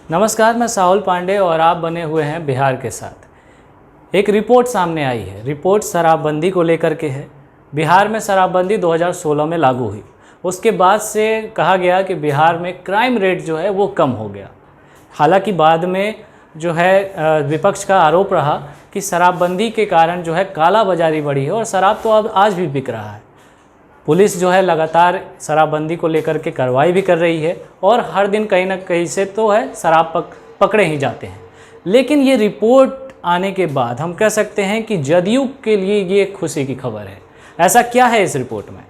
नमस्कार, मैं साहुल पांडे और आप बने हुए हैं बिहार के साथ। एक रिपोर्ट सामने आई है। रिपोर्ट शराबबंदी को लेकर के है। बिहार में शराबबंदी 2016 में लागू हुई। उसके बाद से कहा गया कि बिहार में क्राइम रेट जो है वो कम हो गया। हालांकि बाद में जो है विपक्ष का आरोप रहा कि शराबबंदी के कारण जो है काला बाजारी बढ़ी है और शराब तो अब आज भी बिक रहा है। पुलिस जो है लगातार शराबबंदी को लेकर के कार्रवाई भी कर रही है और हर दिन कहीं ना कहीं से तो है शराब पकड़े ही जाते हैं। लेकिन ये रिपोर्ट आने के बाद हम कह सकते हैं कि जदयू के लिए ये खुशी की खबर है। ऐसा क्या है इस रिपोर्ट में?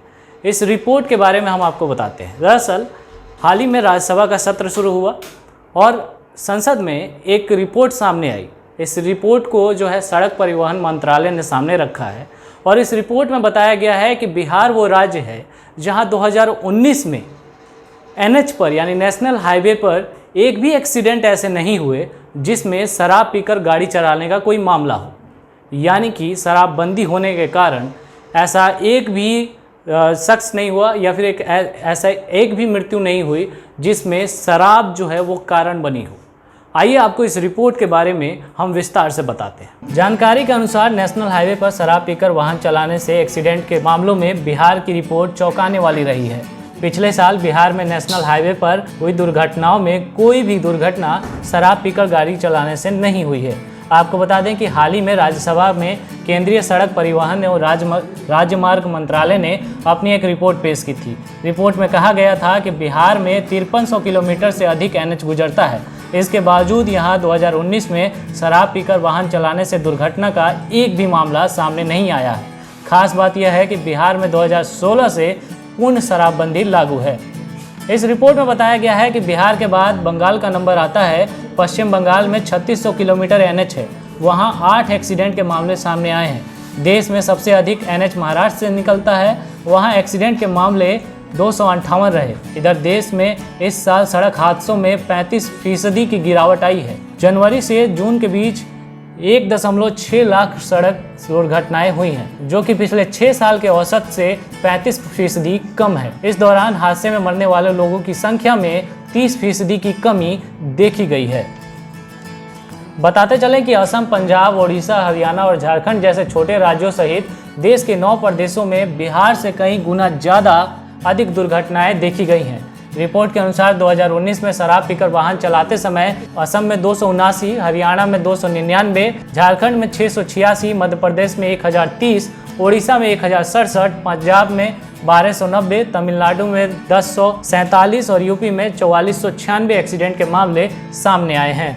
इस रिपोर्ट के बारे में हम आपको बताते हैं। दरअसल हाल ही में राज्यसभा का सत्र शुरू हुआ और संसद में एक रिपोर्ट सामने आई। इस रिपोर्ट को जो है सड़क परिवहन मंत्रालय ने सामने रखा है और इस रिपोर्ट में बताया गया है कि बिहार वो राज्य है जहां 2019 में एनएच पर यानी नेशनल हाईवे पर एक भी एक्सीडेंट ऐसे नहीं हुए जिसमें शराब पीकर गाड़ी चलाने का कोई मामला हो। यानी कि शराबबंदी होने के कारण ऐसा एक भी शख्स नहीं हुआ या फिर ऐसा एक भी मृत्यु नहीं हुई जिसमें शराब जो है वो कारण बनी हो। आइए आपको इस रिपोर्ट के बारे में हम विस्तार से बताते हैं। जानकारी के अनुसार नेशनल हाईवे पर शराब पीकर वाहन चलाने से एक्सीडेंट के मामलों में बिहार की रिपोर्ट चौंकाने वाली रही है। पिछले साल बिहार में नेशनल हाईवे पर हुई दुर्घटनाओं में कोई भी दुर्घटना शराब पीकर गाड़ी चलाने से नहीं हुई है। आपको बता दें कि हाल ही में राज्यसभा में केंद्रीय सड़क परिवहन और राजमार्ग मंत्रालय ने अपनी एक रिपोर्ट पेश की थी। रिपोर्ट में कहा गया था कि बिहार में 5300 किलोमीटर से अधिक एनएच गुजरता है। इसके बावजूद यहां 2019 में शराब पीकर वाहन चलाने से दुर्घटना का एक भी मामला सामने नहीं आया है। खास बात यह है कि बिहार में 2016 से पूर्ण शराबबंदी लागू है। इस रिपोर्ट में बताया गया है कि बिहार के बाद बंगाल का नंबर आता है। पश्चिम बंगाल में 3600 किलोमीटर एनएच है। वहां 8 एक्सीडेंट के मामले सामने आए हैं। देश में सबसे अधिक एनएच महाराष्ट्र से निकलता है। वहां एक्सीडेंट के मामले 258 रहे। इधर देश में इस साल सड़क हादसों में 35% की गिरावट आई है। जनवरी से जून के बीच 1.6 लाख सड़क दुर्घटनाएं हुई हैं, जो कि पिछले 6 साल के औसत से 35% कम है। इस दौरान हादसे में मरने वाले लोगों की संख्या में 30% की कमी देखी गई है। बताते चलें कि असम, पंजाब, ओडिशा, हरियाणा और झारखंड जैसे छोटे राज्यों सहित देश के 9 प्रदेशों में बिहार से कई गुना ज़्यादा अधिक दुर्घटनाएं देखी गई हैं। रिपोर्ट के अनुसार 2019 में शराब पीकर वाहन चलाते समय असम में 279, हरियाणा में 299, झारखंड में 686, मध्य प्रदेश में 1030, ओडिशा में 1067, पंजाब में 1290, तमिलनाडु में 1047 और यूपी में 4496 एक्सीडेंट के मामले सामने आए हैं।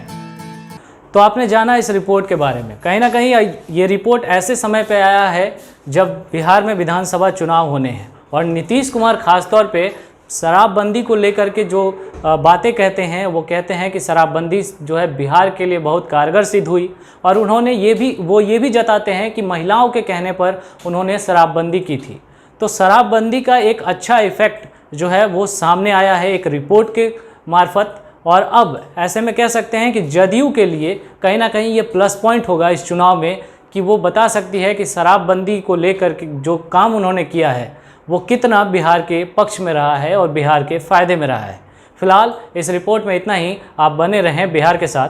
तो आपने जाना इस रिपोर्ट के बारे में। कहीं ना कहीं ये रिपोर्ट ऐसे समय पे आया है जब बिहार में विधानसभा चुनाव होने हैं और नीतीश कुमार खासतौर पे शराबबंदी को लेकर के जो बातें कहते हैं वो कहते हैं कि शराबबंदी जो है बिहार के लिए बहुत कारगर सिद्ध हुई और उन्होंने ये भी जताते हैं कि महिलाओं के कहने पर उन्होंने शराबबंदी की थी। तो शराबबंदी का एक अच्छा इफ़ेक्ट जो है वो सामने आया है एक रिपोर्ट के मार्फत और अब ऐसे में कह सकते हैं कि जदयू के लिए कहीं ना कहीं ये प्लस पॉइंट होगा इस चुनाव में कि वो बता सकती है कि शराबबंदी को लेकर के जो काम उन्होंने किया है वो कितना बिहार के पक्ष में रहा है और बिहार के फ़ायदे में रहा है। फिलहाल इस रिपोर्ट में इतना ही। आप बने रहें बिहार के साथ।